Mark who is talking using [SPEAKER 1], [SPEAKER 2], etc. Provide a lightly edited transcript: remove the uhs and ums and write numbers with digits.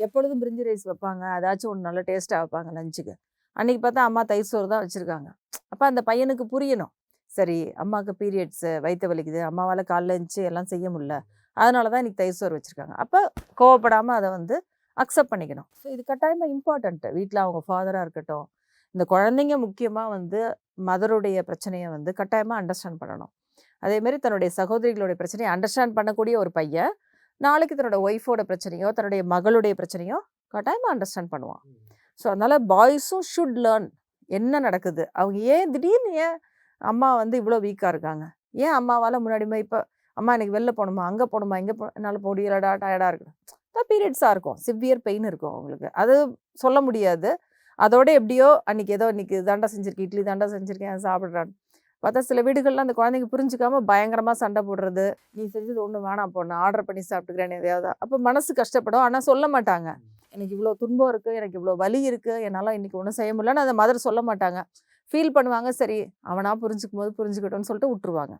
[SPEAKER 1] எப்பொழுதும் பிரிஞ்சி ரைஸ் வைப்பாங்க. அதாச்சும் ஒண்ணு நல்லா டேஸ்ட்டா வைப்பாங்க லஞ்சுக்கு. அன்னைக்கு பார்த்தா அம்மா தயிர் சோறு தான் வச்சிருக்காங்க. அப்ப அந்த பையனுக்கு புரியணும். சரி, அம்மாவுக்கு பீரியட்ஸு, வயித்து வலிக்குது. அம்மாவால காலைல எந்திச்சு எல்லாம் செய்ய முடியல. அதனால தான் இன்னைக்கு தயிர் சோறு வச்சிருக்காங்க. அப்ப கோவப்படாம அத வந்து அக்செப்ட் பண்ணிக்கணும். ஸோ இது கட்டாயமா இம்பார்ட்டன்ட். வீட்ல அவங்க ஃபாதரா இருக்கட்டும், இந்த குழந்தைங்க முக்கியமா வந்து மதருடைய பிரச்சனைய வந்து கட்டாயமா அண்டர்ஸ்டாண்ட் பண்ணணும். அதேமாரி தன்னுடைய சகோதரிகளுடைய பிரச்சனைய அண்டர்ஸ்டாண்ட் பண்ணக்கூடிய ஒரு பையன், நாளைக்கு தன்னோட ஒய்ஃபோட பிரச்சனையோ, தன்னுடைய மகளுடைய பிரச்சனையோ கட்டாயமா அண்டர்ஸ்டாண்ட் பண்ணுவான். ஸோ அதனால பாய்ஸும் ஷுட் லேர்ன் என்ன நடக்குது? அவங்க திடீர்னு ஏன் அம்மா வந்து இவ்வளோ வீக்கா இருக்காங்க? ஏன் அம்மாவால முன்னாடி மாரி இப்ப அம்மா எனக்கு வெளில போணுமா, அங்க போணுமா, இங்க என்னால முடியலடா, டயர்டா இருக்கு. பீரியட்ஸா இருக்கும். சிவியர் பெயின் இருக்கும் அவங்களுக்கு. அது சொல்ல முடியாது. அதோட எப்படியோ அன்னைக்கு ஏதோ இன்னைக்கு தாண்டா செஞ்சிருக்கேன், இட்லி தாண்டா செஞ்சிருக்கேன் சாப்பிடுறான்னு. பார்த்தா சில வீடுகள்ல அந்த குழந்தைங்க புரிஞ்சுக்காம பயங்கரமா சண்டை போடுறது. நீ செஞ்சது ஒண்ணும் வேணாம் போ, நான் ஆர்டர் பண்ணி சாப்பிட்டுக்கிறேன் எதையாவது. அப்ப மனசு கஷ்டப்படும். ஆனா சொல்ல மாட்டாங்க. எனக்கு இவ்வளோ துன்பம் இருக்கு, எனக்கு இவ்வளோ வலி இருக்கு, என்னால இன்னைக்கு ஒண்ணும் செய்ய முடியலன்னு அந்த மதர் சொல்ல மாட்டாங்க. ஃபீல் பண்ணுவாங்க. சரி, அவனா புரிஞ்சுக்கும்போது புரிஞ்சுக்கட்டும்னு சொல்லிட்டு விட்டுருவாங்க.